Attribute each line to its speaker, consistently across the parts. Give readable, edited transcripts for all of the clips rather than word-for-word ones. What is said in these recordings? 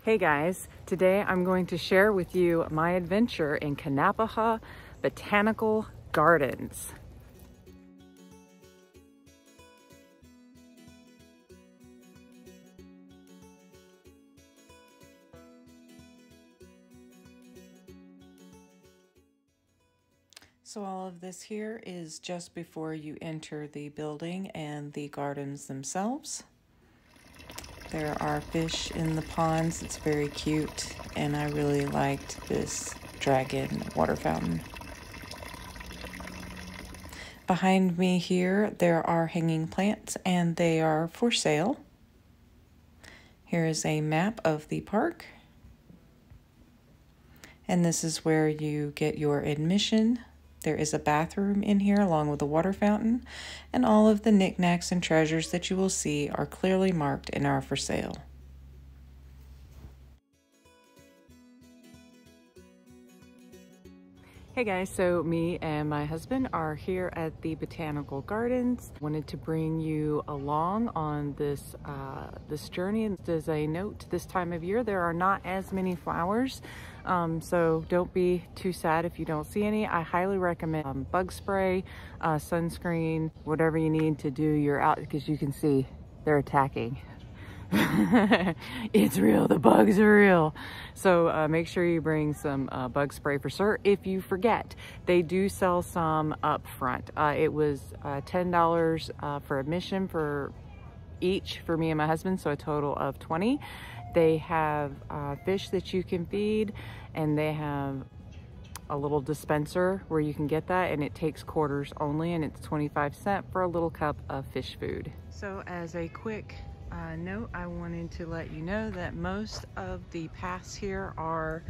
Speaker 1: Hey guys, today I'm going to share with you my adventure in Kanapaha Botanical Gardens. So all of this here is just before you enter the building and the gardens themselves. There are fish in the ponds. It's very cute, and I really liked this dragon water fountain. Behind me here, there are hanging plants, and they are for sale. Here is a map of the park. And this is where you get your admission. There is a bathroom in here along with a water fountain, and all of the knickknacks and treasures that you will see are clearly marked and are for sale. Hey guys, so me and my husband are here at the Botanical Gardens. Wanted to bring you along on this journey. As a note, this time of year there are not as many flowers, so don't be too sad if you don't see any. I highly recommend bug spray, sunscreen, whatever you need to do your out, because you can see they're attacking. It's real, the bugs are real. So make sure you bring some bug spray for sure. If you forget, they do sell some up front. It was $10 for admission for each for me and my husband, so a total of 20. They have fish that you can feed, and they have a little dispenser where you can get that, and it takes quarters only, and it's 25 cents for a little cup of fish food. So as a quick note, I wanted to let you know that most of the paths here are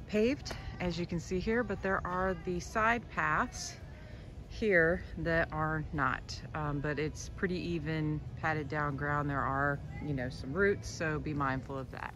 Speaker 1: paved, as you can see here, but there are the side paths here that are not, but it's pretty even padded down ground. There are, you know, some roots, so be mindful of that.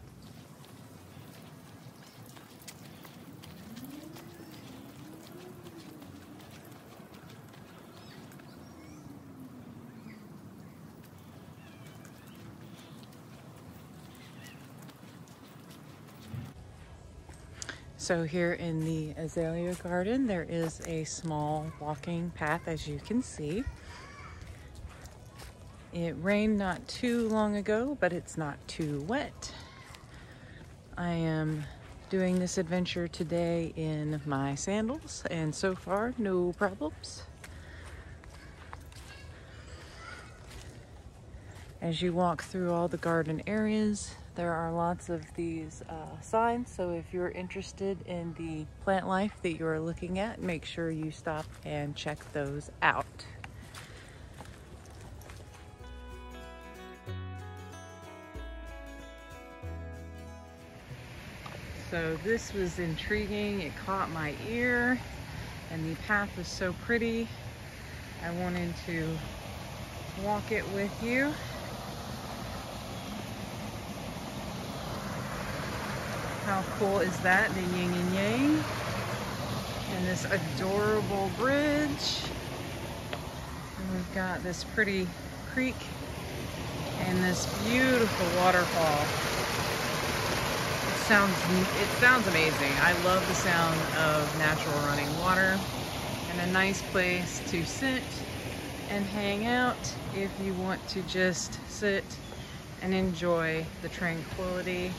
Speaker 1: So here in the azalea garden, there is a small walking path, as you can see. It rained not too long ago, but it's not too wet. I am doing this adventure today in my sandals, and so far, no problems. As you walk through all the garden areas, there are lots of these signs, so if you're interested in the plant life that you're looking at, make sure you stop and check those out. So this was intriguing, it caught my ear, and the path was so pretty. I wanted to walk it with you. How cool is that? The yin and yang. And this adorable bridge. And we've got this pretty creek and this beautiful waterfall. It sounds amazing. I love the sound of natural running water, and a nice place to sit and hang out if you want to just sit and enjoy the tranquility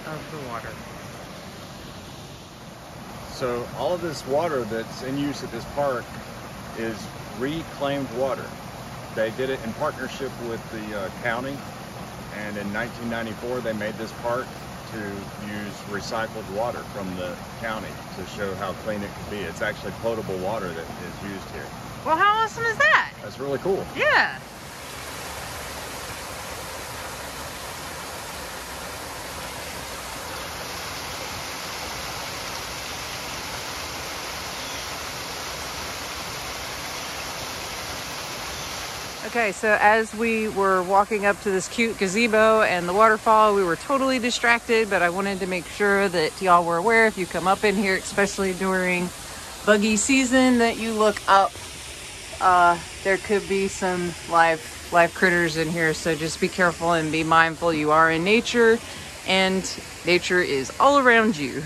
Speaker 1: of the water.
Speaker 2: So all of this water that's in use at this park is reclaimed water. They did it in partnership with the county, and in 1994 they made this park to use recycled water from the county to show how clean it can be. It's actually potable water that is used here.
Speaker 1: Well, how awesome is that?
Speaker 2: That's really cool.
Speaker 1: Yeah. Okay, so as we were walking up to this cute gazebo and the waterfall, we were totally distracted, but I wanted to make sure that y'all were aware if you come up in here, especially during buggy season, that you look up. There could be some live critters in here, so just be careful and be mindful. You are in nature, and nature is all around you.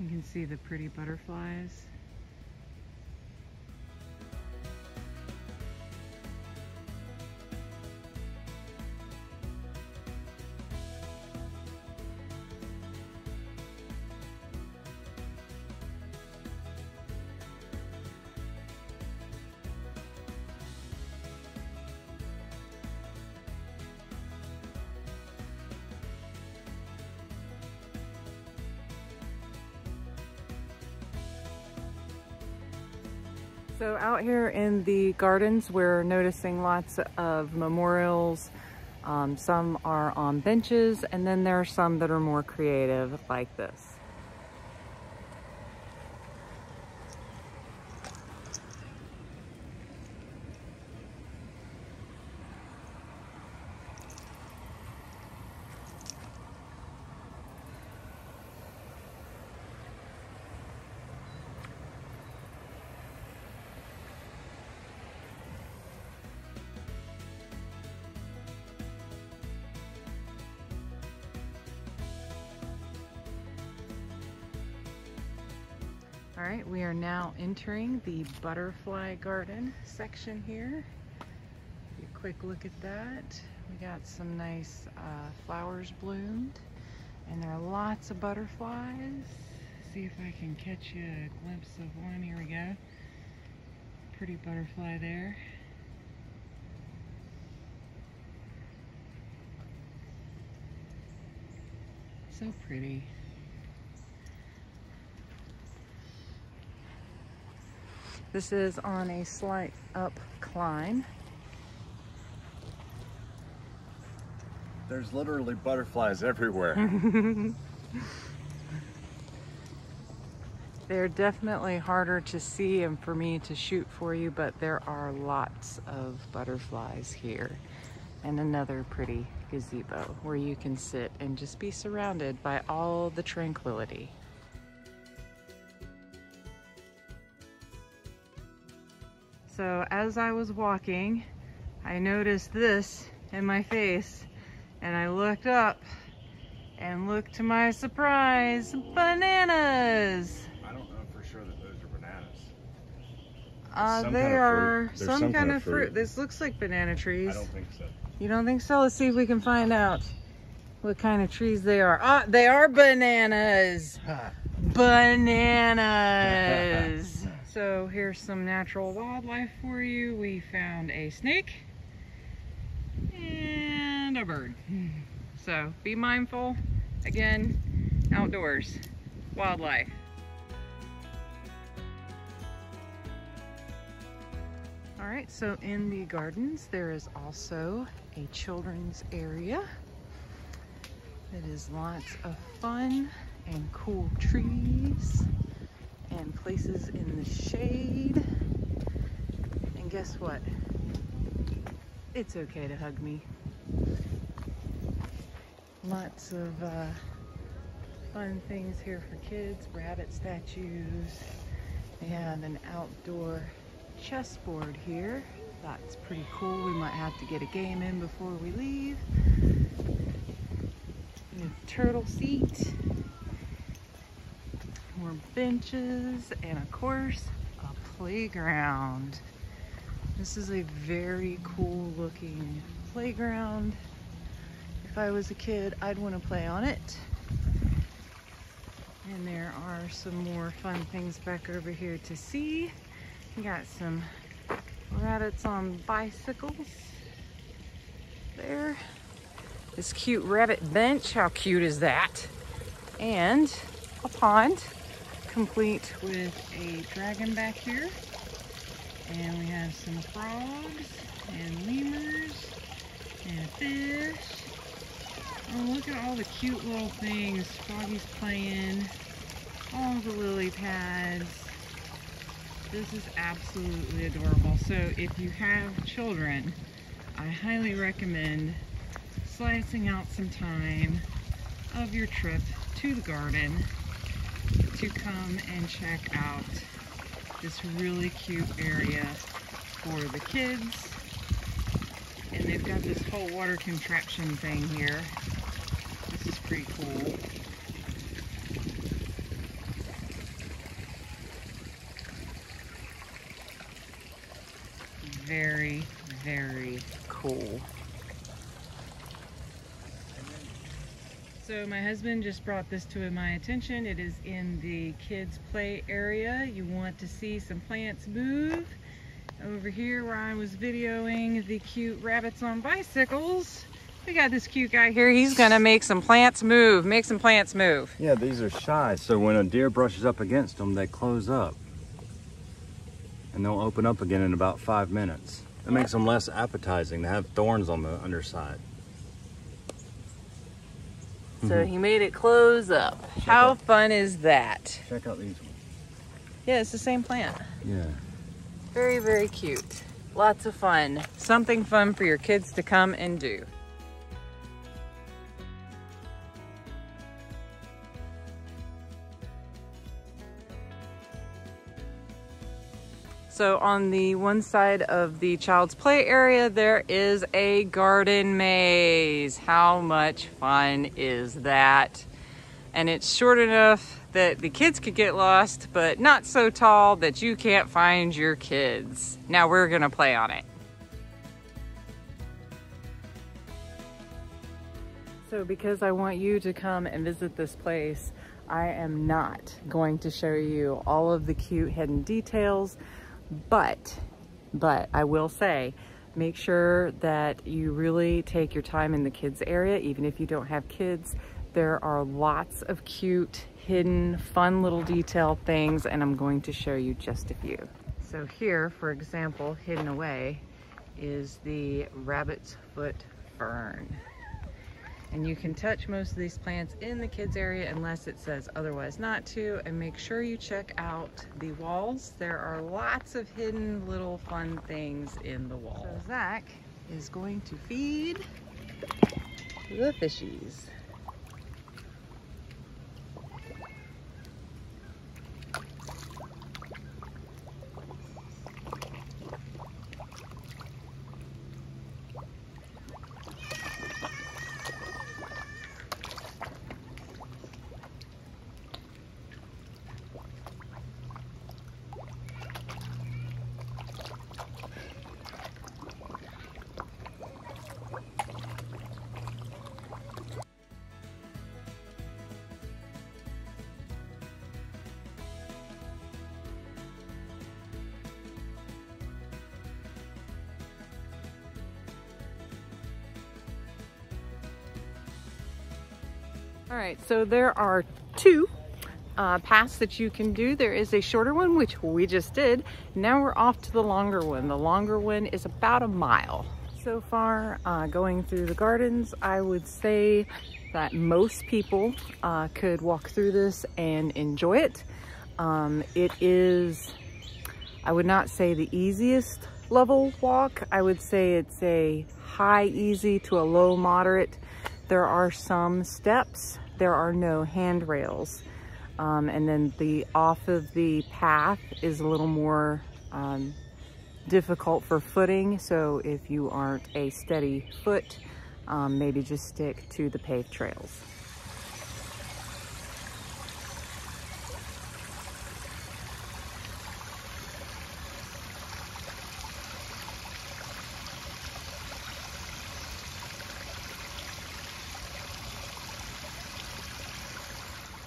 Speaker 1: You can see the pretty butterflies. So out here in the gardens, we're noticing lots of memorials. Some are on benches, and then there are some that are more creative, like this. All right, we are now entering the butterfly garden section here. A quick look at that. We got some nice flowers bloomed, and there are lots of butterflies. See if I can catch you a glimpse of one. Here we go. Pretty butterfly there. So pretty. This is on a slight up climb.
Speaker 2: There's literally butterflies everywhere.
Speaker 1: They're definitely harder to see and for me to shoot for you, but there are lots of butterflies here. And another pretty gazebo where you can sit and just be surrounded by all the tranquility. So as I was walking, I noticed this in my face, and I looked up, and look to my surprise, bananas!
Speaker 2: I don't know for sure that those are bananas.
Speaker 1: They are some kind of fruit. This looks like banana trees.
Speaker 2: I don't think so.
Speaker 1: You don't think so? Let's see if we can find out what kind of trees they are. Ah, they are bananas! Bananas! So here's some natural wildlife for you. We found a snake and a bird. So be mindful, again, outdoors, wildlife. All right, so in the gardens, there is also a children's area. It is lots of fun and cool trees and places in the shade. And guess what? It's okay to hug me. Lots of fun things here for kids, rabbit statues. They have an outdoor chessboard here. That's pretty cool. We might have to get a game in before we leave. A turtle seat. More benches, and of course, a playground. This is a very cool looking playground. If I was a kid, I'd want to play on it. And there are some more fun things back over here to see. We got some rabbits on bicycles there. This cute rabbit bench, how cute is that? And a pond, complete with a dragon back here. And we have some frogs and lemurs and fish. Oh, look at all the cute little things. Froggy's playing, all the lily pads. This is absolutely adorable. So if you have children, I highly recommend slicing out some time of your trip to the garden to come and check out this really cute area for the kids. And they've got this whole water contraption thing here. This is pretty cool. Very, very cool. So my husband just brought this to my attention. It is in the kids' play area. You want to see some plants move. Over here where I was videoing the cute rabbits on bicycles, we got this cute guy here. He's gonna make some plants move. Make some plants move.
Speaker 2: Yeah, these are shy, so when a deer brushes up against them, they close up. And they'll open up again in about 5 minutes. It makes them less appetizing. They have thorns on the underside.
Speaker 1: So he made it close up. How fun is that?
Speaker 2: Check out these ones.
Speaker 1: Yeah, it's the same plant.
Speaker 2: Yeah.
Speaker 1: Very, very cute. Lots of fun. Something fun for your kids to come and do. So on the one side of the child's play area, there is a garden maze. How much fun is that? And it's short enough that the kids could get lost, but not so tall that you can't find your kids. Now we're gonna play on it. So because I want you to come and visit this place, I am not going to show you all of the cute hidden details, but I will say, make sure that you really take your time in the kids area, even if you don't have kids. There are lots of cute, hidden, fun little detail things, and I'm going to show you just a few. So here, for example, hidden away is the rabbit's foot fern. And you can touch most of these plants in the kids area unless it says otherwise not to, and make sure you check out the walls. There are lots of hidden little fun things in the wall. So Zach is going to feed the fishies. All right, so there are two paths that you can do. There is a shorter one, which we just did. Now we're off to the longer one. The longer one is about a mile. So far, going through the gardens, I would say that most people could walk through this and enjoy it. It is, I would not say the easiest level walk. I would say it's a high easy to a low moderate. There are some steps. There are no handrails. And then the off of the path is a little more difficult for footing. So if you aren't a steady foot, maybe just stick to the paved trails.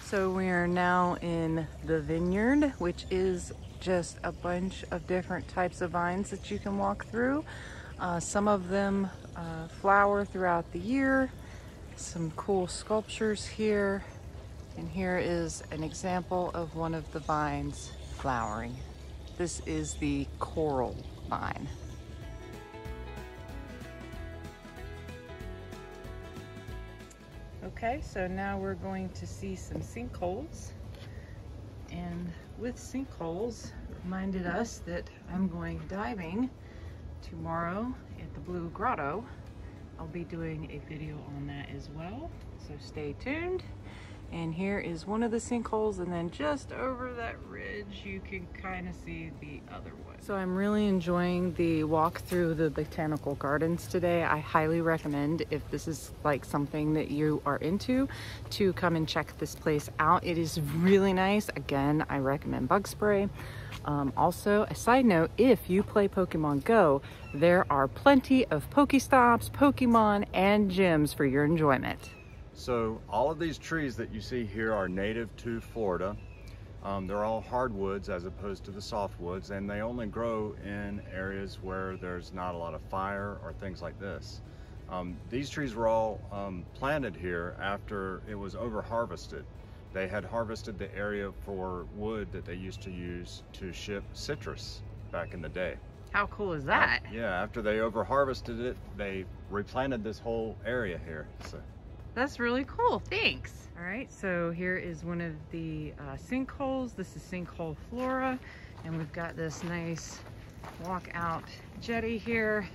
Speaker 1: So we are now in the vineyard, which is just a bunch of different types of vines that you can walk through. Some of them flower throughout the year. Some cool sculptures here. And here is an example of one of the vines flowering. This is the coral vine. Okay, so now we're going to see some sinkholes. And with sinkholes, reminded us that I'm going diving tomorrow at the Blue Grotto. I'll be doing a video on that as well, so stay tuned. And here is one of the sinkholes, and then just over that ridge you can kind of see the other one. So I'm really enjoying the walk through the botanical gardens today. I highly recommend, if this is like something that you are into, to come and check this place out. It is really nice. Again, I recommend bug spray. Also, a side note, if you play Pokemon Go, there are plenty of Pokestops, Pokemon, and gyms for your enjoyment.
Speaker 2: So all of these trees that you see here are native to Florida. They're all hardwoods as opposed to the softwoods, and they only grow in areas where there's not a lot of fire or things like this. These trees were all planted here after it was over harvested. They had harvested the area for wood that they used to use to ship citrus back in the day.
Speaker 1: How cool is that?
Speaker 2: Yeah, after they over harvested it, they replanted this whole area here. So
Speaker 1: that's really cool, thanks. All right, so here is one of the sinkholes. This is Sinkhole Flora, and we've got this nice walkout jetty here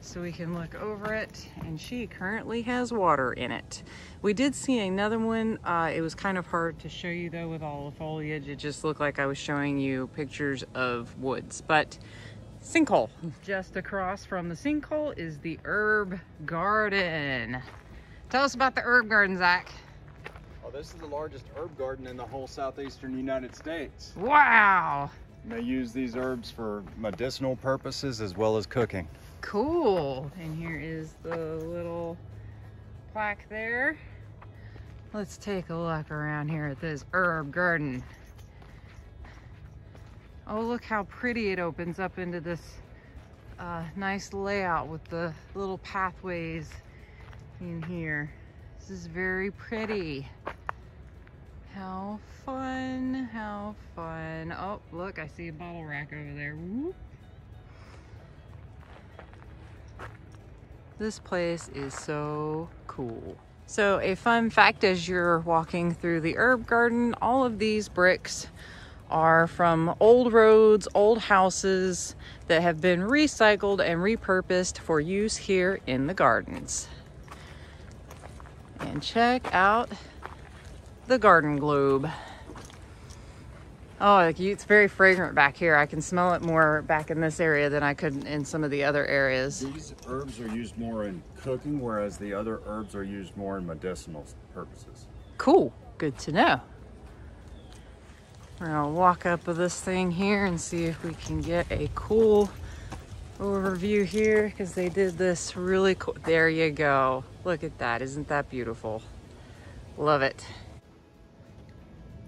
Speaker 1: so we can look over it, and she currently has water in it. We did see another one. It was kind of hard to show you though with all the foliage. It just looked like I was showing you pictures of woods, but sinkhole. Just across from the sinkhole is the herb garden. Tell us about the herb garden, Zach.
Speaker 2: Oh, this is the largest herb garden in the whole southeastern United States.
Speaker 1: Wow.
Speaker 2: They use these herbs for medicinal purposes as well as cooking.
Speaker 1: Cool. And here is the little plaque there. Let's take a look around here at this herb garden. Oh, look how pretty it opens up into this nice layout with the little pathways in here. This is very pretty. How fun, how fun. Oh, look, I see a bottle rack over there. Whoop. This place is so cool. So a fun fact as you're walking through the herb garden, all of these bricks are from old roads, old houses that have been recycled and repurposed for use here in the gardens. And check out the garden globe. Oh, it's very fragrant back here. I can smell it more back in this area than I could in some of the other areas.
Speaker 2: These herbs are used more in cooking, whereas the other herbs are used more in medicinal purposes.
Speaker 1: Cool, good to know. We're gonna walk up with this thing here and see if we can get a cool overview here, because they did this really cool. There you go. Look at that. Isn't that beautiful? Love it.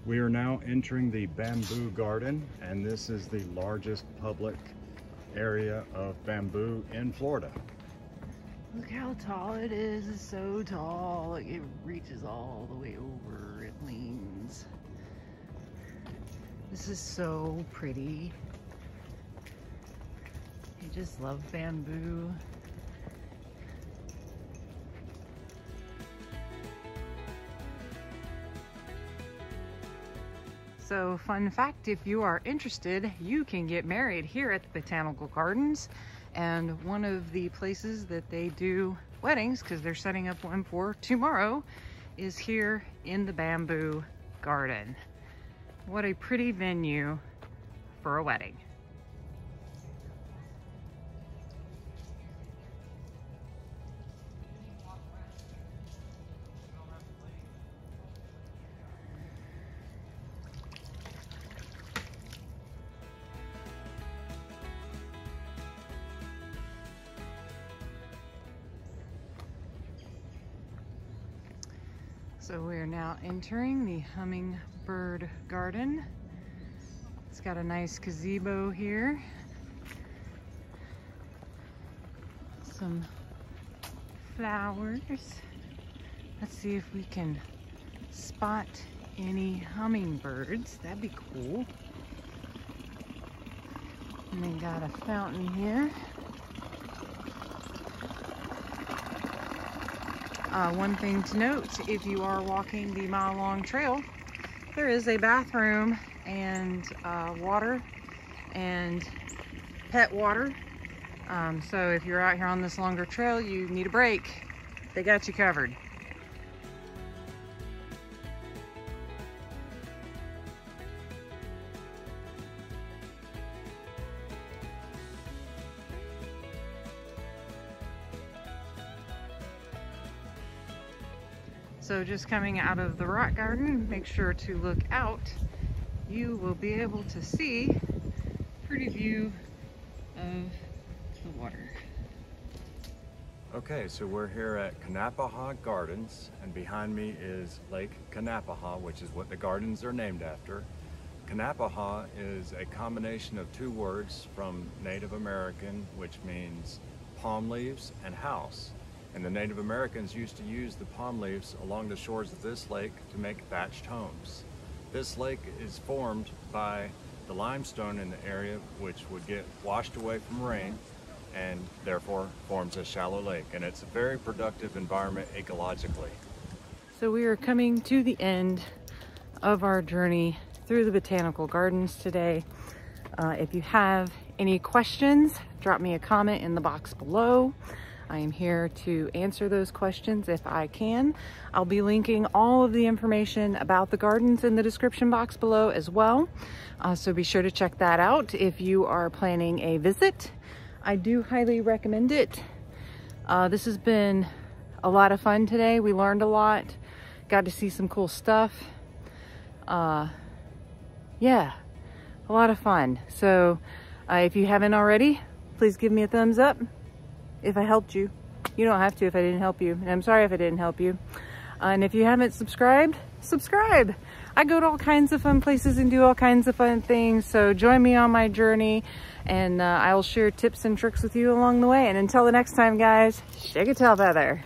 Speaker 2: We are now entering the bamboo garden, and this is the largest public area of bamboo in Florida.
Speaker 1: Look how tall it is. It's so tall. It reaches all the way over. It leans. This is so pretty. I just love bamboo. So, fun fact, if you are interested, you can get married here at the Botanical Gardens. And one of the places that they do weddings, because they're setting up one for tomorrow, is here in the bamboo garden. What a pretty venue for a wedding. So we are now entering the hummingbird garden. It's got a nice gazebo here. Some flowers. Let's see if we can spot any hummingbirds. That'd be cool. And they got a fountain here. One thing to note, if you are walking the mile-long trail, there is a bathroom and water and pet water So if you're out here on this longer trail, you need a break, they got you covered. So just coming out of the rock garden, make sure to look out. You will be able to see a pretty view of the water.
Speaker 2: Okay, so we're here at Kanapaha Gardens, and behind me is Lake Kanapaha, which is what the gardens are named after. Kanapaha is a combination of two words from Native American, which means palm leaves and house. And the Native Americans used to use the palm leaves along the shores of this lake to make thatched homes. This lake is formed by the limestone in the area, which would get washed away from rain and therefore forms a shallow lake. And it's a very productive environment ecologically.
Speaker 1: So we are coming to the end of our journey through the botanical gardens today. If you have any questions, drop me a comment in the box below. I am here to answer those questions if I can. I'll be linking all of the information about the gardens in the description box below as well. So be sure to check that out if you are planning a visit. I do highly recommend it. This has been a lot of fun today. We learned a lot, got to see some cool stuff. Yeah, a lot of fun. So if you haven't already, please give me a thumbs up. If I helped you. You don't have to if I didn't help you. And I'm sorry if I didn't help you. And if you haven't subscribed, subscribe. I go to all kinds of fun places and do all kinds of fun things. So join me on my journey, and I will share tips and tricks with you along the way. And until the next time, guys, shake a tail feather.